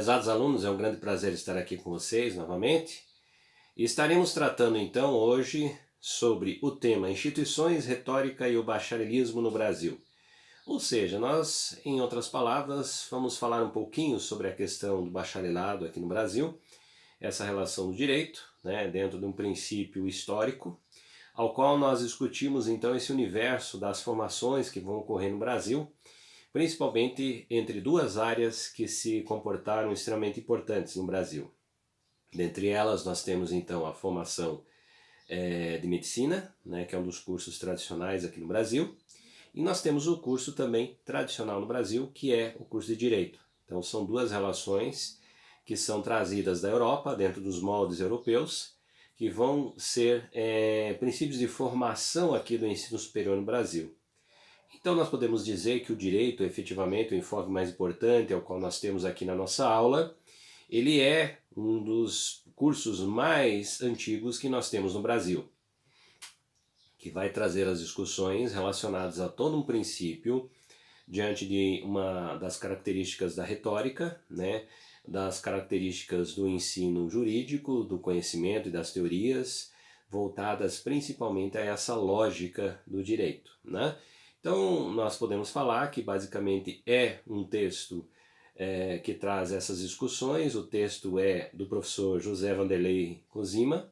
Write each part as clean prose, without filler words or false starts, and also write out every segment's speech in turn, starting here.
Prezados alunos, é um grande prazer estar aqui com vocês novamente. E estaremos tratando então hoje sobre o tema Instituições, Retórica e o Bacharelismo no Brasil. Ou seja, nós, em outras palavras, vamos falar um pouquinho sobre a questão do bacharelado aqui no Brasil, essa relação do direito, dentro de um princípio histórico, ao qual nós discutimos então esse universo das formações que vão ocorrer no Brasil, principalmente entre duas áreas que se comportaram extremamente importantes no Brasil. Dentre elas nós temos então a formação de medicina, que é um dos cursos tradicionais aqui no Brasil, e nós temos o curso também tradicional no Brasil, que é o curso de Direito. Então são duas relações que são trazidas da Europa, dentro dos moldes europeus, que vão ser princípios de formação aqui do ensino superior no Brasil. Então nós podemos dizer que o direito, efetivamente, o enfoque mais importante, ao qual nós temos aqui na nossa aula, ele é um dos cursos mais antigos que nós temos no Brasil, que vai trazer as discussões relacionadas a todo um princípio, diante de uma das características da retórica, das características do ensino jurídico, do conhecimento e das teorias, voltadas principalmente a essa lógica do direito, Então, nós podemos falar que basicamente é um texto que traz essas discussões. O texto é do professor José Vanderlei Cosima,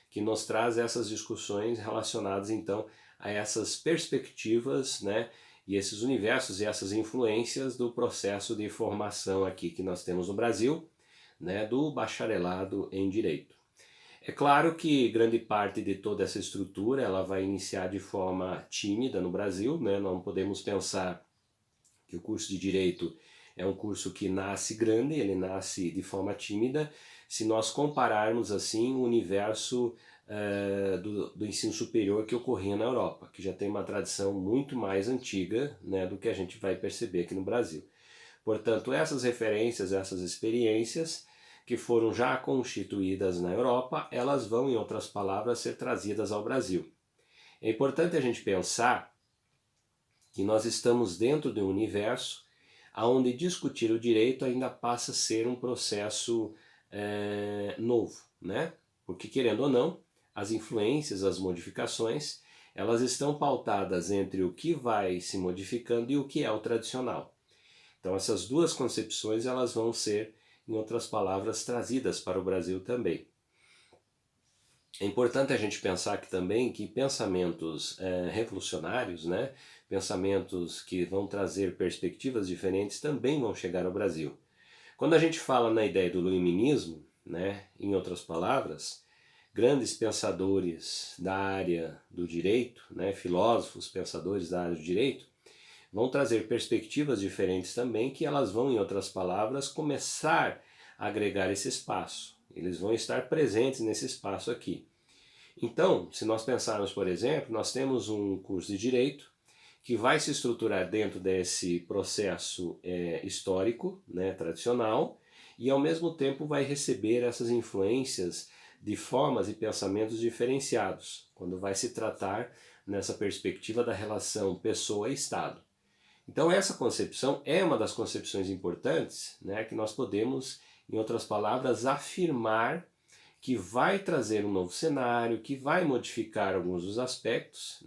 que nos traz essas discussões relacionadas então a essas perspectivas, e esses universos e essas influências do processo de formação aqui que nós temos no Brasil, do bacharelado em Direito. É claro que grande parte de toda essa estrutura ela vai iniciar de forma tímida no Brasil, Não podemos pensar que o curso de Direito é um curso que nasce grande, ele nasce de forma tímida, se nós compararmos assim o universo do ensino superior que ocorria na Europa, que já tem uma tradição muito mais antiga do que a gente vai perceber aqui no Brasil. Portanto, essas referências, essas experiências que foram já constituídas na Europa, elas vão, em outras palavras, ser trazidas ao Brasil. É importante a gente pensar que nós estamos dentro de um universo onde discutir o direito ainda passa a ser um processo novo, Porque, querendo ou não, as influências, as modificações, elas estão pautadas entre o que vai se modificando e o que é o tradicional. Então essas duas concepções elas vão ser, em outras palavras, trazidas para o Brasil também. É importante a gente pensar aqui também que pensamentos revolucionários, pensamentos que vão trazer perspectivas diferentes também vão chegar ao Brasil. Quando a gente fala na ideia do iluminismo, em outras palavras, grandes pensadores da área do direito, filósofos, pensadores da área do direito, vão trazer perspectivas diferentes também, que elas vão, em outras palavras, começar a agregar esse espaço. Eles vão estar presentes nesse espaço aqui. Então, se nós pensarmos, por exemplo, nós temos um curso de Direito que vai se estruturar dentro desse processo histórico, tradicional, e ao mesmo tempo vai receber essas influências de formas e pensamentos diferenciados, quando vai se tratar nessa perspectiva da relação pessoa-estado. Então essa concepção é uma das concepções importantes, que nós podemos, em outras palavras, afirmar que vai trazer um novo cenário, que vai modificar alguns dos aspectos,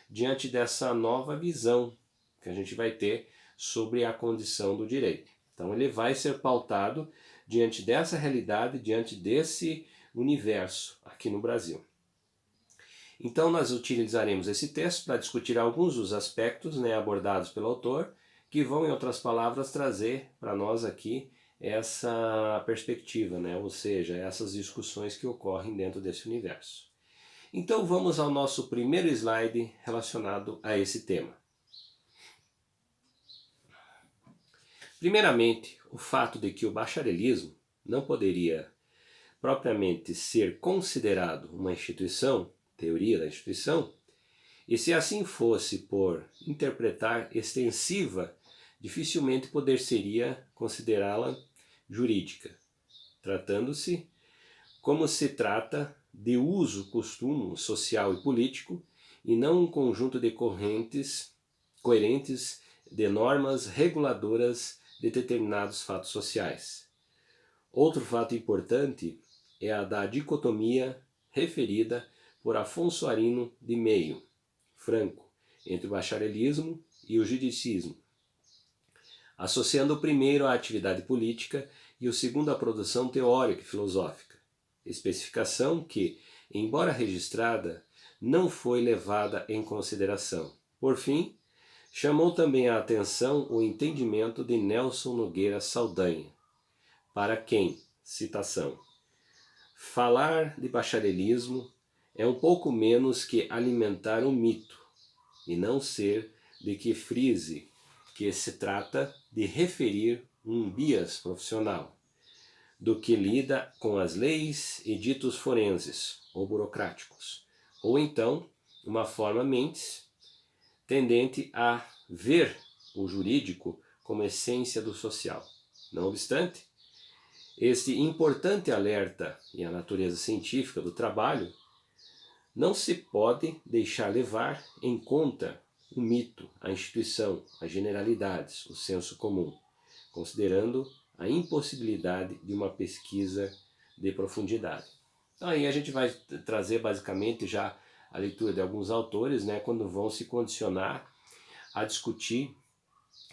diante dessa nova visão que a gente vai ter sobre a condição do direito. Então ele vai ser pautado diante dessa realidade, diante desse universo aqui no Brasil. Então nós utilizaremos esse texto para discutir alguns dos aspectos abordados pelo autor, que vão, em outras palavras, trazer para nós aqui essa perspectiva, ou seja, essas discussões que ocorrem dentro desse universo. Então vamos ao nosso primeiro slide relacionado a esse tema. Primeiramente, o fato de que o bacharelismo não poderia propriamente ser considerado uma instituição, teoria da instituição, e se assim fosse por interpretar extensiva, dificilmente seria considerá-la jurídica, tratando-se como se trata de uso, costume social e político, e não um conjunto de correntes coerentes de normas reguladoras de determinados fatos sociais. Outro fato importante é a da dicotomia referida por Afonso Arino de Meio, Franco, entre o bacharelismo e o judicismo, associando o primeiro à atividade política e o segundo à produção teórica e filosófica, especificação que, embora registrada, não foi levada em consideração. Por fim, chamou também a atenção o entendimento de Nelson Nogueira Saldanha, para quem, citação, falar de bacharelismo é um pouco menos que alimentar um mito, e não ser de que frise que se trata de referir um bias profissional, do que lida com as leis e ditos forenses ou burocráticos, ou então uma forma mentis tendente a ver o jurídico como essência do social. Não obstante, este importante alerta e a natureza científica do trabalho não se pode deixar levar em conta o mito, a instituição, as generalidades, o senso comum, considerando a impossibilidade de uma pesquisa de profundidade. Então aí a gente vai trazer basicamente já a leitura de alguns autores, né, quando vão se condicionar a discutir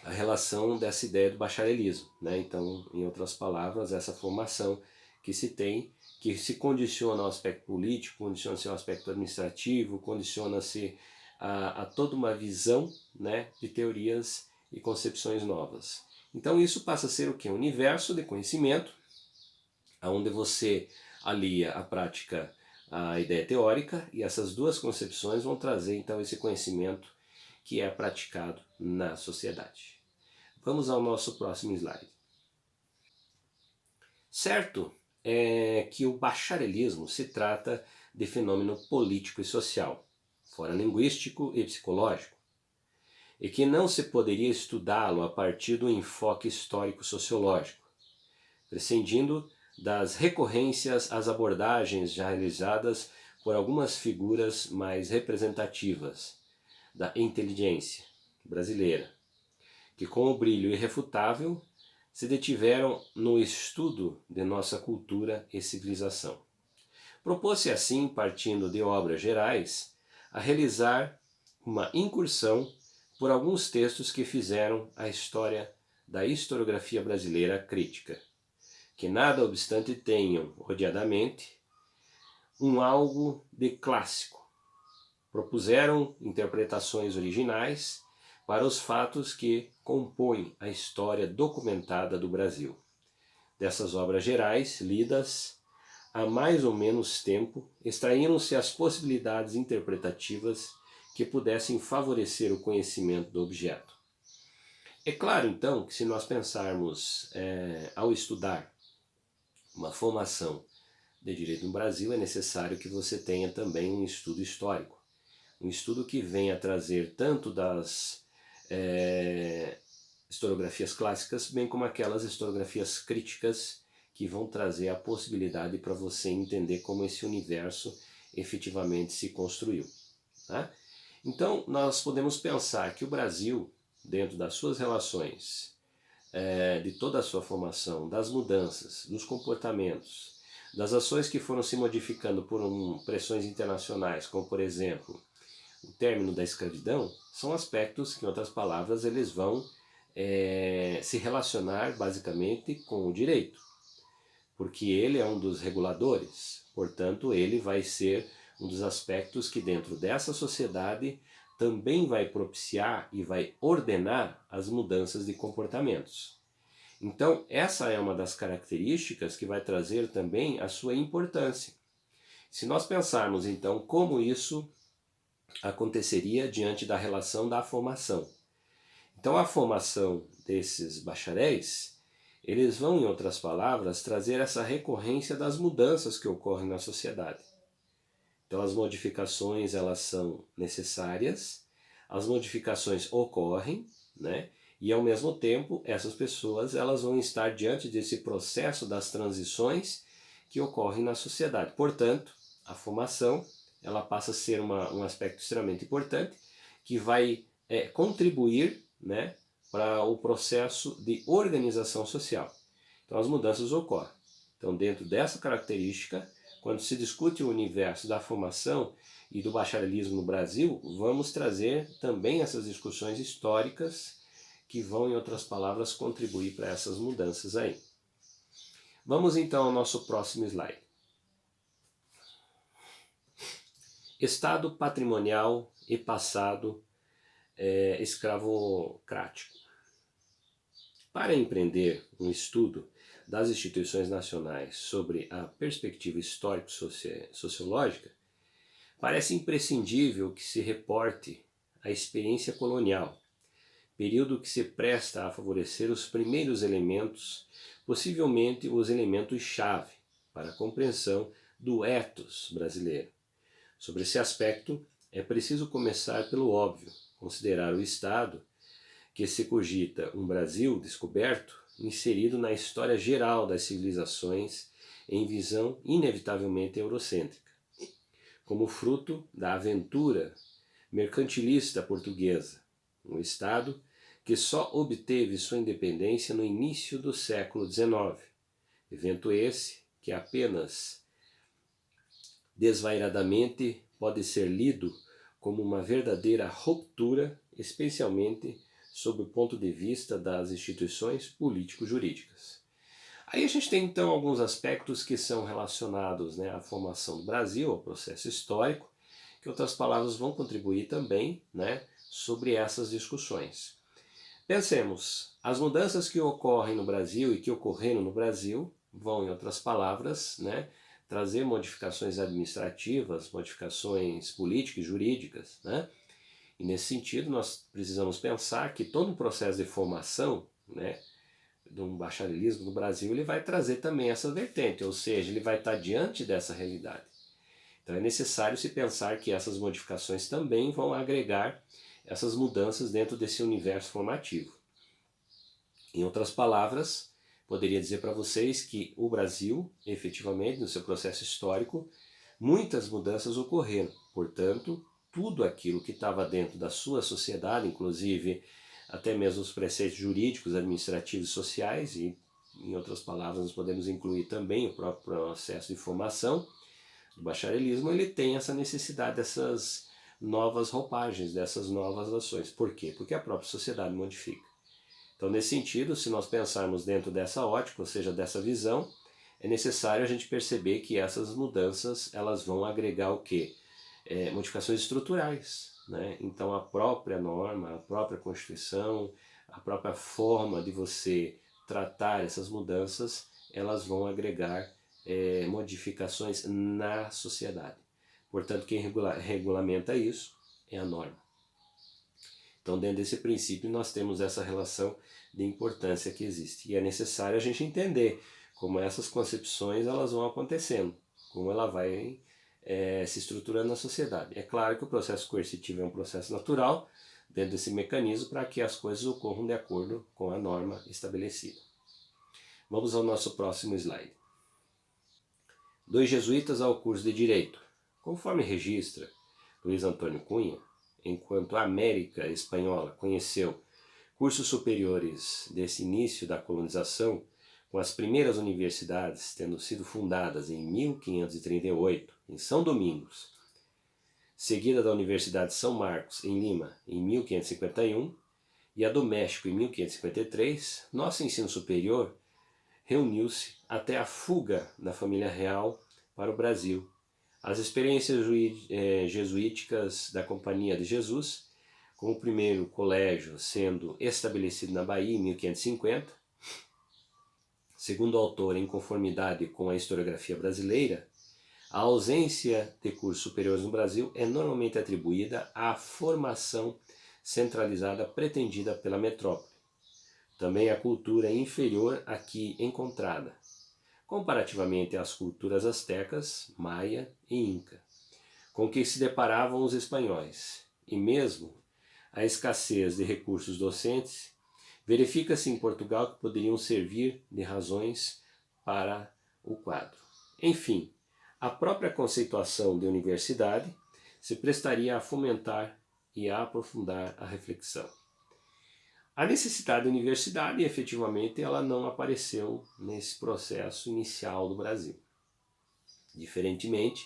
a relação dessa ideia do bacharelismo, né? Então, em outras palavras, essa formação que se tem, que se condiciona ao aspecto político, condiciona-se ao aspecto administrativo, condiciona-se a toda uma visão, né, de teorias e concepções novas. Então isso passa a ser o quê? Um universo de conhecimento, onde você alia a prática à ideia teórica, e essas duas concepções vão trazer então esse conhecimento que é praticado na sociedade. Vamos ao nosso próximo slide. Certo é que o bacharelismo se trata de fenômeno político e social, fora linguístico e psicológico, e que não se poderia estudá-lo a partir do enfoque histórico-sociológico, prescindindo das recorrências às abordagens já realizadas por algumas figuras mais representativas da inteligência brasileira, que com o brilho irrefutável se detiveram no estudo de nossa cultura e civilização. Propôs-se assim, partindo de obras gerais, a realizar uma incursão por alguns textos que fizeram a história da historiografia brasileira crítica, que nada obstante tenham, odiadamente, um algo de clássico. Propuseram interpretações originais para os fatos que compõem a história documentada do Brasil. Dessas obras gerais, lidas há mais ou menos tempo, extraíram-se as possibilidades interpretativas que pudessem favorecer o conhecimento do objeto. É claro, então, que se nós pensarmos ao estudar uma formação de direito no Brasil, é necessário que você tenha também um estudo histórico. Um estudo que venha trazer tanto das historiografias clássicas, bem como aquelas historiografias críticas que vão trazer a possibilidade para você entender como esse universo efetivamente se construiu. Tá? Então, nós podemos pensar que o Brasil, dentro das suas relações, de toda a sua formação, das mudanças, dos comportamentos, das ações que foram se modificando por pressões internacionais, como por exemplo o término da escravidão, são aspectos que, em outras palavras, eles vão se relacionar basicamente com o direito, porque ele é um dos reguladores, portanto ele vai ser um dos aspectos que dentro dessa sociedade também vai propiciar e vai ordenar as mudanças de comportamentos. Então essa é uma das características que vai trazer também a sua importância. Se nós pensarmos então como isso aconteceria diante da relação da formação. Então a formação desses bacharéis, eles vão, em outras palavras, trazer essa recorrência das mudanças que ocorrem na sociedade. Então as modificações, elas são necessárias, as modificações ocorrem, né? E ao mesmo tempo essas pessoas elas vão estar diante desse processo das transições que ocorrem na sociedade. Portanto, a formação ela passa a ser um aspecto extremamente importante que vai contribuir, né, para o processo de organização social. Então as mudanças ocorrem. Então, dentro dessa característica, quando se discute o universo da formação e do bacharelismo no Brasil, vamos trazer também essas discussões históricas que vão, em outras palavras, contribuir para essas mudanças aí. Vamos então ao nosso próximo slide. Estado patrimonial e passado escravocrático. Para empreender um estudo das instituições nacionais sobre a perspectiva histórico-sociológica, parece imprescindível que se reporte a experiência colonial, período que se presta a favorecer os primeiros elementos, possivelmente os elementos-chave para a compreensão do ethos brasileiro. Sobre esse aspecto, é preciso começar pelo óbvio, considerar o Estado, que se cogita um Brasil descoberto, inserido na história geral das civilizações em visão inevitavelmente eurocêntrica, como fruto da aventura mercantilista portuguesa, um Estado que só obteve sua independência no início do século XIX, evento esse que apenas desvairadamente pode ser lido como uma verdadeira ruptura, especialmente sob o ponto de vista das instituições político-jurídicas. Aí a gente tem então alguns aspectos que são relacionados, né, à formação do Brasil, ao processo histórico, que outras palavras vão contribuir também, né, sobre essas discussões. Pensemos, as mudanças que ocorrem no Brasil e que ocorreram no Brasil vão, em outras palavras, né, trazer modificações administrativas, modificações políticas e jurídicas, né? E nesse sentido nós precisamos pensar que todo o processo de formação, né, de um bacharelismo no Brasil, ele vai trazer também essa vertente, ou seja, ele vai estar diante dessa realidade. Então é necessário se pensar que essas modificações também vão agregar essas mudanças dentro desse universo formativo. Em outras palavras, poderia dizer para vocês que o Brasil, efetivamente, no seu processo histórico, muitas mudanças ocorreram. Portanto, tudo aquilo que estava dentro da sua sociedade, inclusive até mesmo os preceitos jurídicos, administrativos e sociais, e em outras palavras nós podemos incluir também o próprio processo de formação do bacharelismo, ele tem essa necessidade dessas novas roupagens, dessas novas ações. Por quê? Porque a própria sociedade modifica. Então, nesse sentido, se nós pensarmos dentro dessa ótica, ou seja, dessa visão, é necessário a gente perceber que essas mudanças elas vão agregar o quê? Modificações estruturais, né? Então, a própria norma, a própria Constituição, a própria forma de você tratar essas mudanças, elas vão agregar modificações na sociedade. Portanto, quem regulamenta isso é a norma. Então, dentro desse princípio, nós temos essa relação de importância que existe. E é necessário a gente entender como essas concepções elas vão acontecendo, como ela vai se estruturando na sociedade. É claro que o processo coercitivo é um processo natural dentro desse mecanismo para que as coisas ocorram de acordo com a norma estabelecida. Vamos ao nosso próximo slide. 2 jesuítas ao curso de Direito. Conforme registra Luiz Antônio Cunha, enquanto a América Espanhola conheceu cursos superiores desse início da colonização, com as primeiras universidades tendo sido fundadas em 1538, em São Domingos, seguida da Universidade de São Marcos, em Lima, em 1551, e a do México, em 1553, nosso ensino superior reuniu-se até a fuga da família real para o Brasil. As experiências jesuíticas da Companhia de Jesus, com o primeiro colégio sendo estabelecido na Bahia em 1550, segundo o autor, em conformidade com a historiografia brasileira, a ausência de cursos superiores no Brasil é normalmente atribuída à formação centralizada pretendida pela metrópole. Também a cultura inferior aqui encontrada, comparativamente às culturas astecas, maia e inca, com que se deparavam os espanhóis, e mesmo a escassez de recursos docentes, verifica-se em Portugal que poderiam servir de razões para o quadro. Enfim, a própria conceituação de universidade se prestaria a fomentar e a aprofundar a reflexão. A necessidade da universidade, efetivamente, ela não apareceu nesse processo inicial do Brasil. Diferentemente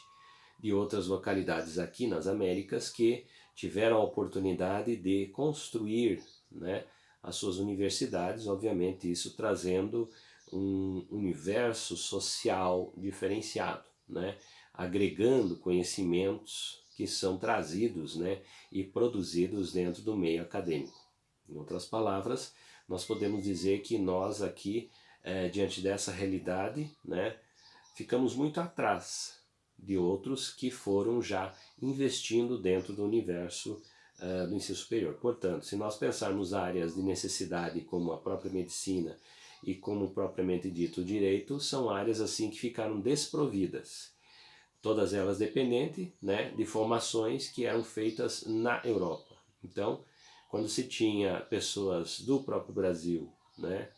de outras localidades aqui nas Américas que tiveram a oportunidade de construir, né, as suas universidades, obviamente isso trazendo um universo social diferenciado, né, agregando conhecimentos que são trazidos, né, e produzidos dentro do meio acadêmico. Em outras palavras, nós podemos dizer que nós aqui, diante dessa realidade, né, ficamos muito atrás de outros que foram já investindo dentro do universo do ensino superior. Portanto, se nós pensarmos áreas de necessidade como a própria medicina e como propriamente dito o direito, são áreas assim que ficaram desprovidas. Todas elas dependentes, né, de formações que eram feitas na Europa. Então, quando se tinha pessoas do próprio Brasil, né,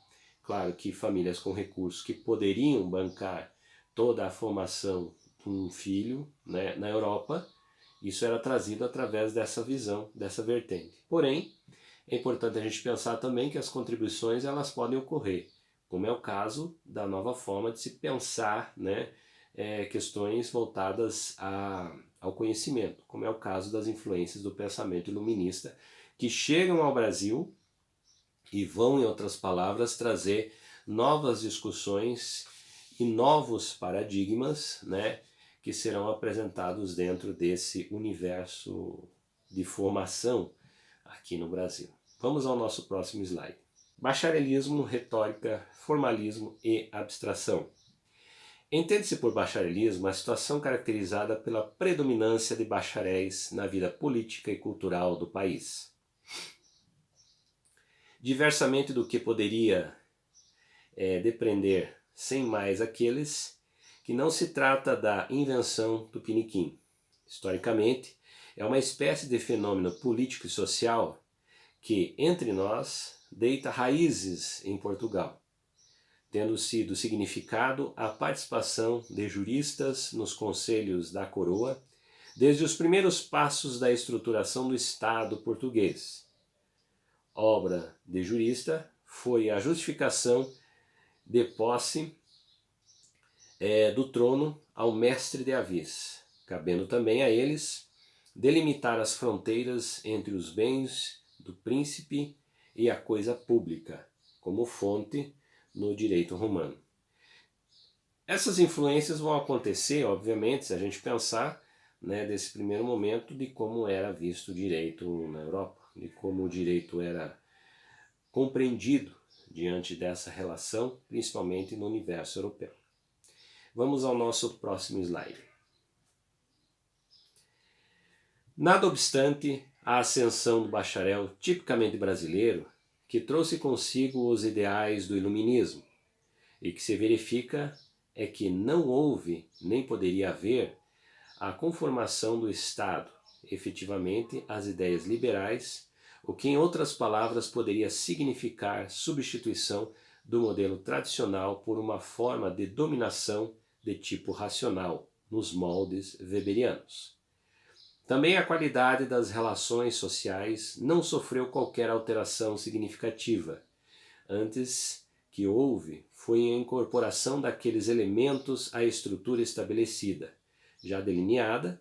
claro que famílias com recursos que poderiam bancar toda a formação de um filho, né, na Europa, isso era trazido através dessa visão, dessa vertente. Porém, é importante a gente pensar também que as contribuições elas podem ocorrer, como é o caso da nova forma de se pensar, né, questões voltadas ao conhecimento, como é o caso das influências do pensamento iluminista, que chegam ao Brasil e vão, em outras palavras, trazer novas discussões e novos paradigmas, né, que serão apresentados dentro desse universo de formação aqui no Brasil. Vamos ao nosso próximo slide. Bacharelismo, retórica, formalismo e abstração. Entende-se por bacharelismo a situação caracterizada pela predominância de bacharéis na vida política e cultural do país. Diversamente do que poderia depreender sem mais aqueles, que não se trata da invenção do piniquim. Historicamente, é uma espécie de fenômeno político e social que, entre nós, deita raízes em Portugal, tendo sido significado a participação de juristas nos conselhos da coroa desde os primeiros passos da estruturação do Estado português. Obra de jurista foi a justificação de posse do trono ao mestre de avis, cabendo também a eles delimitar as fronteiras entre os bens do príncipe e a coisa pública, como fonte no direito romano. Essas influências vão acontecer, obviamente, se a gente pensar, né, desse primeiro momento de como era visto o direito na Europa, de como o direito era compreendido diante dessa relação, principalmente no universo europeu. Vamos ao nosso próximo slide. Nada obstante a ascensão do bacharel tipicamente brasileiro, que trouxe consigo os ideais do iluminismo, e que se verifica é que não houve, nem poderia haver, a conformação do Estado, efetivamente as ideias liberais, o que em outras palavras poderia significar substituição do modelo tradicional por uma forma de dominação de tipo racional, nos moldes weberianos. Também a qualidade das relações sociais não sofreu qualquer alteração significativa. Antes que houve foi a incorporação daqueles elementos à estrutura estabelecida, já delineada,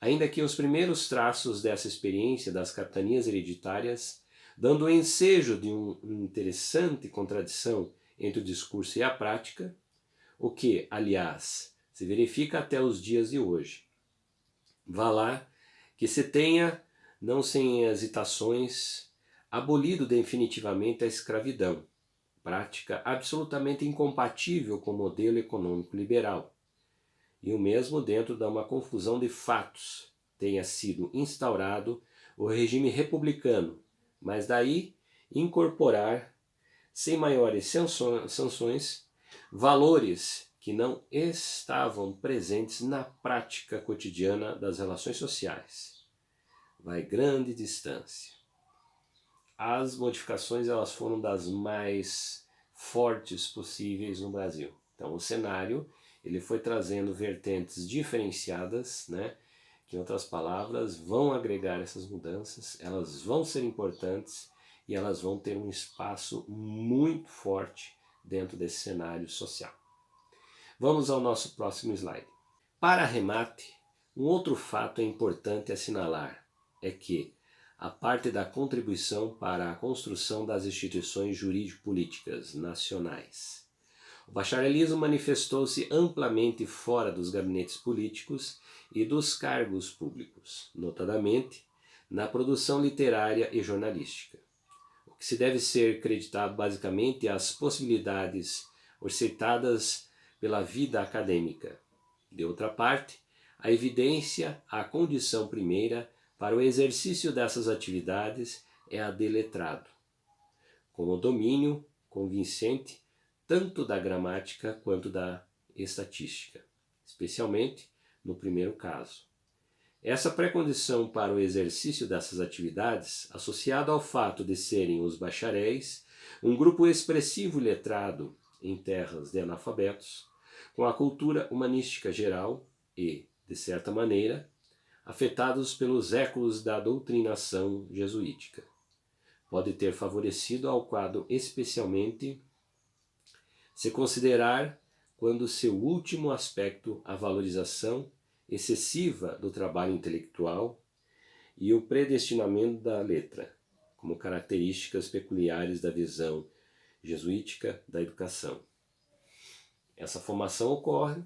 ainda que os primeiros traços dessa experiência das capitanias hereditárias, dando o ensejo de uma interessante contradição entre o discurso e a prática, o que, aliás, se verifica até os dias de hoje. Vá lá que se tenha, não sem hesitações, abolido definitivamente a escravidão, prática absolutamente incompatível com o modelo econômico liberal, e o mesmo dentro de uma confusão de fatos tenha sido instaurado o regime republicano, mas daí incorporar, sem maiores sanções, valores que não estavam presentes na prática cotidiana das relações sociais. Vai grande distância. As modificações elas foram das mais fortes possíveis no Brasil. Então o cenário ele foi trazendo vertentes diferenciadas, né, que em outras palavras vão agregar essas mudanças, elas vão ser importantes e elas vão ter um espaço muito forte dentro desse cenário social. Vamos ao nosso próximo slide. Para arremate, um outro fato é importante assinalar é que a parte da contribuição para a construção das instituições jurídico-políticas nacionais. O bacharelismo manifestou-se amplamente fora dos gabinetes políticos e dos cargos públicos, notadamente na produção literária e jornalística, o que se deve ser creditado basicamente às possibilidades orçadas pela vida acadêmica. De outra parte, a evidência, a condição primeira para o exercício dessas atividades é a de letrado, com o domínio convincente tanto da gramática quanto da estatística, especialmente no primeiro caso. Essa pré-condição para o exercício dessas atividades, associada ao fato de serem os bacharéis, um grupo expressivo e letrado em terras de analfabetos, com a cultura humanística geral e, de certa maneira, afetados pelos ecos da doutrinação jesuítica. Pode ter favorecido ao quadro especialmente se considerar quando seu último aspecto a valorização excessiva do trabalho intelectual e o predestinamento da letra, como características peculiares da visão jesuítica da educação. Essa formação ocorre,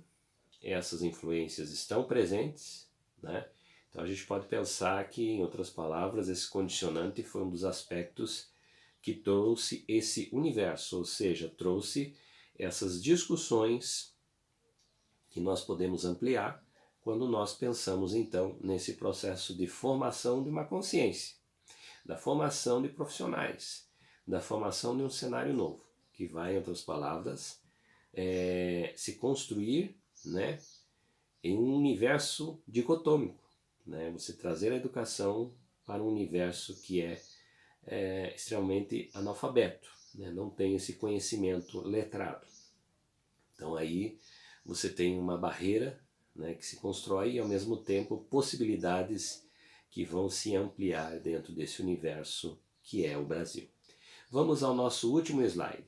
essas influências estão presentes, né? Então a gente pode pensar que, em outras palavras, esse condicionante foi um dos aspectos que trouxe esse universo, ou seja, trouxe essas discussões que nós podemos ampliar quando nós pensamos então nesse processo de formação de uma consciência, da formação de profissionais, da formação de um cenário novo, que vai, em outras palavras, se construir, né, em um universo dicotômico, né, você trazer a educação para um universo que é extremamente analfabeto, né, não tem esse conhecimento letrado. Então aí você tem uma barreira, né, que se constrói e ao mesmo tempo possibilidades que vão se ampliar dentro desse universo que é o Brasil. Vamos ao nosso último slide.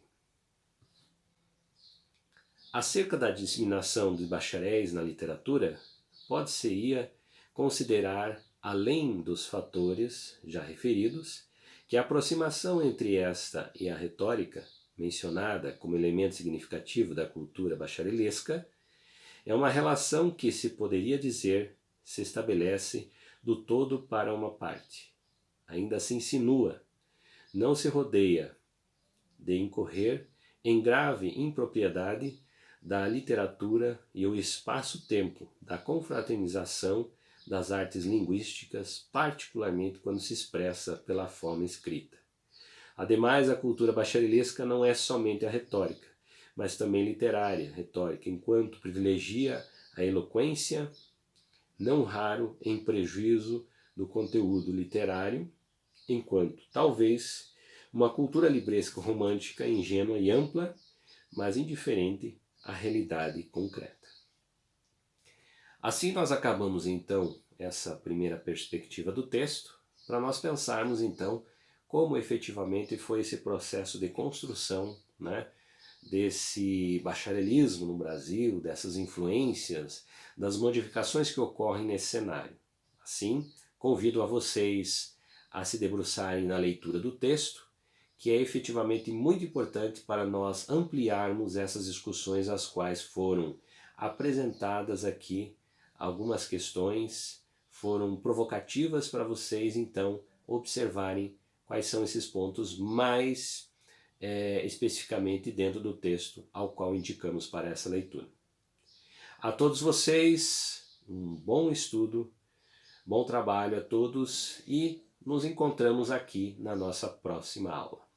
Acerca da disseminação de bacharéis na literatura, pode-se considerar, além dos fatores já referidos, que a aproximação entre esta e a retórica, mencionada como elemento significativo da cultura bacharelesca, é uma relação que se poderia dizer se estabelece do todo para uma parte. Ainda se insinua, não se rodeia de incorrer em grave impropriedade da literatura e o espaço-tempo da confraternização das artes linguísticas, particularmente quando se expressa pela forma escrita. Ademais, a cultura bacharelesca não é somente a retórica, mas também literária, retórica, enquanto privilegia a eloquência, não raro em prejuízo do conteúdo literário, enquanto, talvez, uma cultura libresca romântica, ingênua e ampla, mas indiferente à realidade concreta. Assim nós acabamos então essa primeira perspectiva do texto, para nós pensarmos então como efetivamente foi esse processo de construção, né, desse bacharelismo no Brasil, dessas influências, das modificações que ocorrem nesse cenário. Assim, convido a vocês a se debruçarem na leitura do texto, que é efetivamente muito importante para nós ampliarmos essas discussões às quais foram apresentadas aqui. Algumas questões foram provocativas para vocês, então, observarem quais são esses pontos mais especificamente dentro do texto ao qual indicamos para essa leitura. A todos vocês, um bom estudo, bom trabalho a todos e nos encontramos aqui na nossa próxima aula.